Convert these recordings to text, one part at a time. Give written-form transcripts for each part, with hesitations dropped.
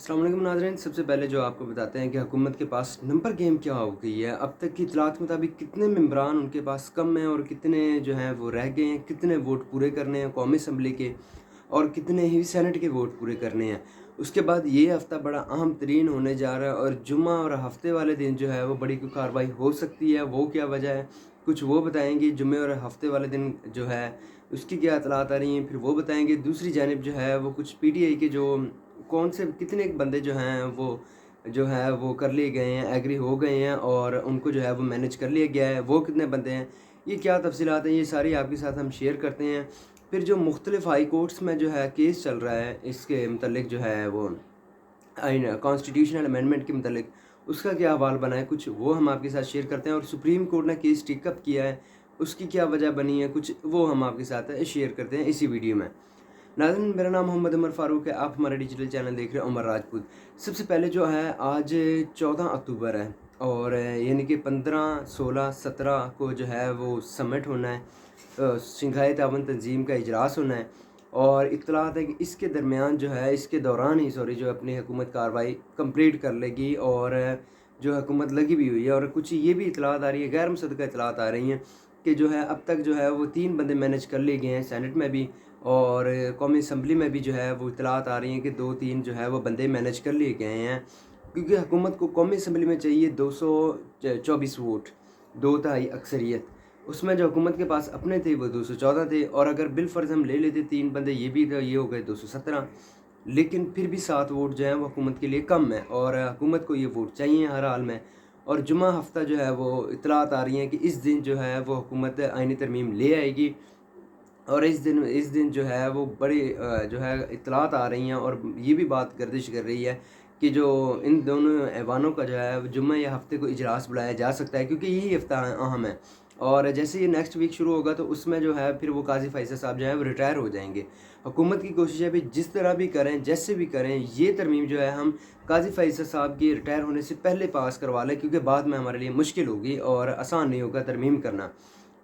अस्सलाम वालेकुम नाज़रीन। सबसे पहले जो आपको बताते हैं कि हुकूमत के पास नंबर गेम क्या हो गई है। अब तक की इतलात के मुताबिक कितने मेंबरान उनके पास कम हैं और कितने जो हैं वो रह गए हैं, कितने वोट पूरे करने हैं कौमी असम्बली के और कितने ही सेनेट के वोट पूरे करने हैं। उसके बाद ये हफ़्ता बड़ा अहम तरीन होने जा रहा है और जुम्मा और हफ़्ते वाले दिन जो है वो बड़ी कोई कार्रवाई हो सकती है। वो क्या वजह है, कुछ वो बताएंगे। जुम्मे और हफ़्ते वाले दिन जो है उसकी क्या इतलात आ रही हैं, फिर वो बताएंगे। दूसरी जानिब जो है वो कुछ PTI के जो कौन से कितने बंदे जो हैं वो जो है वो कर लिए गए हैं, एग्री हो गए हैं और उनको जो है वो मैनेज कर लिया गया है। वो कितने बंदे हैं, ये क्या तफसीलात हैं, ये सारी आपके साथ हम शेयर करते हैं। फिर जो मुख्तलिफ हाई कोर्ट्स में जो है केस चल रहा है इसके मतलब जो है वो आइन कॉन्स्टिट्यूशनल अमेंडमेंट के मतलब उसका क्या हवाल बना है, कुछ वो हम आपके साथ शेयर करते हैं। और सुप्रीम कोर्ट ने केस टेकअप किया है, उसकी क्या वजह बनी है, कुछ वो हम आपके साथ शेयर करते हैं इसी वीडियो में। नाज़रीन, मेरा नाम मोहम्मद उमर फ़ारूक है। आप हमारा डिजिटल चैनल देख रहे हैं उमर राजपूत। सबसे पहले जो है आज 14 अक्टूबर है और यानी कि 15, 16, 17 को जो है वो समिट होना है, शंघाई ताउन तंजीम का इजलास होना है। और इत्तलात है कि इसके दरमियान जो है इसके दौरान ही जो अपनी हुकूमत कार्रवाई कंप्लीट कर लेगी। और जो हुकूमत लगी भी हुई है और कुछ ये भी इत्तलात आ रही है, गैर मुसद्दक़ा इत्तलात आ रही हैं कि जो है अब तक जो है वो 3 बंदे मैनेज कर लिए गए हैं सेनेट में भी और कौमी असम्बली में भी जो है वो इत्तलात आ रही हैं कि 2-3 जो है वो बंदे मैनेज कर लिए गए हैं। क्योंकि हुकूमत को कौमी असम्बली में चाहिए 224 वोट, 2/3 अक्सरियत। उसमें जो हुकूमत के पास अपने थे वो 214 थे और अगर बिलफर्ज हम ले लेते 3 बंदे ये भी थे, ये हो गए 217। लेकिन फिर भी 7 वोट जो हैं वो हुकूमत के लिए कम है और हुकूमत को ये वोट चाहिए हर हाल में। और जुमा हफ्ता जो है वो इत्तलात आ रही हैं कि इस दिन जो है वो हुकूमत आईनी तरमीम ले आएगी। और इस दिन जो है वो बड़ी जो है इत्तलात आ रही हैं और ये भी बात गर्दिश कर रही है कि जो इन दोनों ऐवानों का जो है जुम्मे या हफ्ते को इजलास बुलाया जा सकता है, क्योंकि यही हफ्ता अहम है। और जैसे ये नेक्स्ट वीक शुरू होगा तो उसमें जो है फिर वो काजी फैसल साहब जो है वो रिटायर हो जाएंगे। हुकूमत की कोशिश है भी जिस तरह भी करें, जैसे भी करें, ये तरमीम जो है हम काजी फैसल साहब की रिटायर होने से पहले पास करवा लें, क्योंकि बाद में हमारे लिए मुश्किल होगी और आसान नहीं होगा तरमीम करना।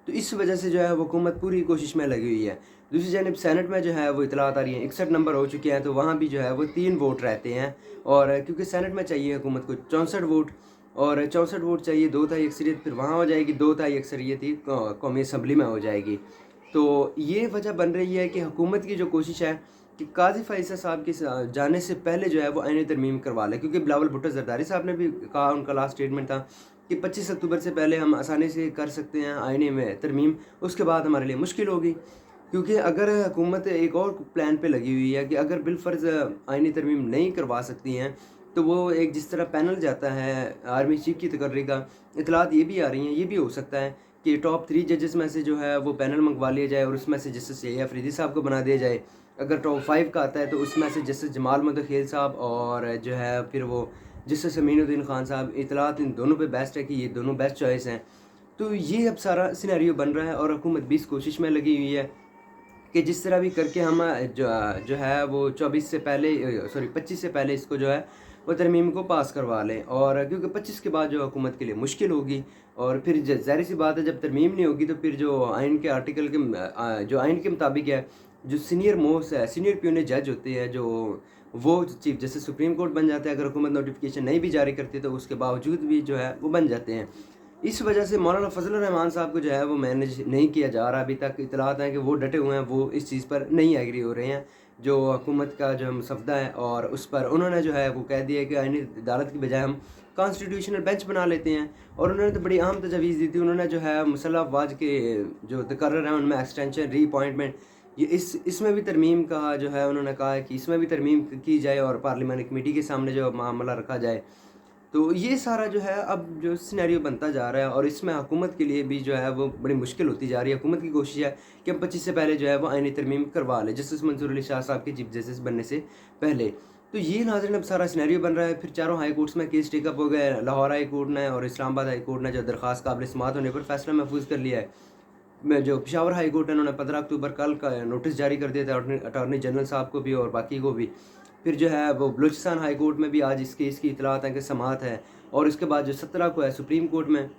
तो इस वजह से जो है वो हुकूमत पूरी कोशिश में लगी हुई है। दूसरी जानिब सेनेट में जो है वो इतलात आ रही है 61 नंबर हो चुके हैं, तो वहाँ भी जो है वो 3 वोट रहते हैं। और क्योंकि सेनेट में चाहिए हुकूमत को 64 वोट और 64 वोट चाहिए 2/3 अक्सरियत, फिर वहाँ हो जाएगी 2/3 अक्सरियत ही कौमी असम्बली में हो जाएगी। तो ये वजह बन रही है कि हुकूमत की जो कोशिश है कि काजी फैसल साहब के जाने से पहले जो है वो आईनी तरमीम करवा लें, क्योंकि बिलावल भुट्टो जरदारी साहब ने भी कहा, उनका लास्ट स्टेटमेंट था कि 25 अक्टूबर से पहले हम आसानी से कर सकते हैं आईने में तरमीम, उसके बाद हमारे लिए मुश्किल होगी। क्योंकि अगर हुकूमत एक और प्लान पे लगी हुई है कि अगर बिलफर्ज आईनी तरमीम नहीं करवा सकती हैं तो वो एक जिस तरह पैनल जाता है आर्मी चीफ की तकर्री का, इतलात ये भी आ रही हैं, ये भी हो सकता है कि टॉप 3 जजेस में से जो है वो पैनल मंगवा लिया जाए और उसमें से जस्टिस यही अफरीदी साहब को बना दिया जाए। अगर टॉप 5 का आता है तो उसमें से जस्टिस जमाल मुदखेल साहब और जो है फिर वो जस्टिस अमीनुद्दीन खान साहब, इतलात इन दोनों पे बेस्ट है कि ये दोनों बेस्ट चॉइस हैं। तो ये अब सारा सिनेरियो बन रहा है और हुकूमत भी इस कोशिश में लगी हुई है कि जिस तरह भी करके हम जो जो है वो 24 से पहले 25 से पहले इसको जो है वो तरमीम को पास करवा लें। और क्योंकि 25 के बाद जो हुकूमत के लिए मुश्किल होगी और फिर ज़ाहिर सी बात है जब तरमीम नहीं होगी तो फिर जो आइन के आर्टिकल के जो आइन के मुताबिक है, जो सीनियर मोस्ट है, सीनियर प्यूने जज होते हैं, जो वो चीफ जस्टिस सुप्रीम कोर्ट बन जाते हैं। अगर हुकूमत नोटिफिकेशन नहीं भी जारी करती तो उसके बावजूद भी जो है वो बन जाते हैं। इस वजह से मौलाना फजलुर रहमान साहब को जो है वो मैनेज नहीं किया जा रहा अभी तक। इतलात हैं कि वो डटे हुए हैं, वो इस चीज़ पर नहीं एग्री हो रहे हैं जो हुकूमत का जो मसवदा है, और उस पर उन्होंने जो है वो कह दिया कि आईनी अदालत की बजाय हम कॉन्स्टिट्यूशनल बेंच बना लेते हैं। और उन्होंने तो बड़ी अहम तजवीज़ दी थी। उन्होंने जो है मुसल्लह अफवाज के जो तकर्रर हैं उनमें एक्सटेंशन, री अपॉइंटमेंट, ये इसमें भी तरमीम का जो है उन्होंने कहा है कि इसमें भी तरमीम की जाए और पार्लियामानी कमेटी के सामने जो मामला रखा जाए। तो ये सारा जो है अब जो सिनेरियो बनता जा रहा है और इसमें हुकूमत के लिए भी जो है वो बड़ी मुश्किल होती जा रही है। हुकूमत की कोशिश है कि हम 25 से पहले जो है वो आईनी तरमीम करवा लें जस्टिस मंसूर अली शाह साहब के चीफ जस्टिस बनने से पहले। तो ये नाज़रीन अब सारा सिनेरियो बन रहा है। फिर चारों हाई कोर्ट्स में केस टेकअप हो गए। लाहौर हाई कोर्ट ने और इस्लामाबाद हाई कोर्ट ने जो दरख्वास्त काबिल समाअत होने पर फैसला महफूज कर लिया है। मैं जो पेशावर हाई कोर्ट है उन्होंने 15 अक्टूबर कल का नोटिस जारी कर दिया था अटॉर्नी जनरल साहब को भी और बाकी को भी। फिर जो है वो बलूचिस्तान हाई कोर्ट में भी आज इस केस की इतलात है कि समाअत है। और इसके बाद जो 17 को है सुप्रीम कोर्ट में।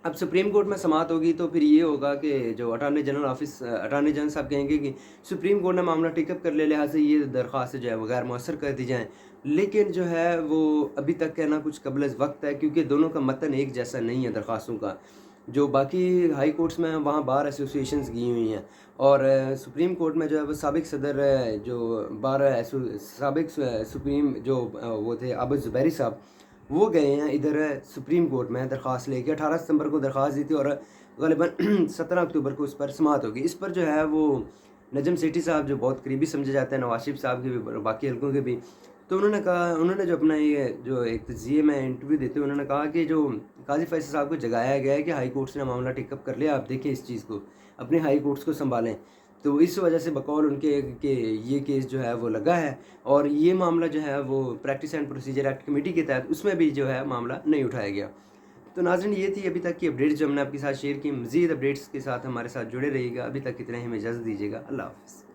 अब सुप्रीम कोर्ट में समाअत होगी तो फिर ये होगा कि जो अटॉर्नी जनरल साहब कहेंगे कि सुप्रीम कोर्ट ने मामला टेकअप कर लिया, लिहाजा ये दरख्वास्त जो है वो गैर मौसर कर दी जाएँ। लेकिन जो है वो अभी तक कहना कुछ क़ब्ल वक़्त है, क्योंकि दोनों का मतन एक जैसा नहीं है दरख्वास्तों का। जो बाकी हाई कोर्ट्स में हैं वहाँ बार एसोसिएशंस गई हुई हैं, और सुप्रीम कोर्ट में जो है वो साबिक सदर जो बार साबिक सुप्रीम जो वो थे आबिद ज़ुबैरी साहब, वो गए हैं इधर सुप्रीम कोर्ट में दरख्वास्त लेके। 18 सितंबर को दरख्वास्त दी थी और ग़ालिबन 17 अक्टूबर को उस पर समाअत होगी। इस पर जो है वो नजम सेठी साहब जो बहुत करीबी समझे जाते हैं नवाज शरीफ साहब के भी और बाकी हल्कों के भी, तो उन्होंने जो अपना ये जो एक तजिए में इंटरव्यू देते हुए उन्होंने कहा कि जो काजी फैसल साहब को जगाया गया है कि हाई कोर्ट्स ने मामला टेकअप कर लिया, आप देखें इस चीज़ को, अपने हाई कोर्ट्स को संभालें। तो इस वजह से बकौल उनके कि ये केस जो है वो लगा है, और ये मामला जो है वो practice and procedure act committee के तहत उसमें भी जो है मामला नहीं उठाया गया। तो नाज़रीन, ये थी अभी तक की अपडेट्स जो हमने आपके साथ शेयर की। मज़ीद अपडेट्स के साथ हमारे साथ जुड़े रहिएगा। अभी तक इतना ही, हमें इजाज़त दीजिएगा। अल्लाह हाफ़िज़।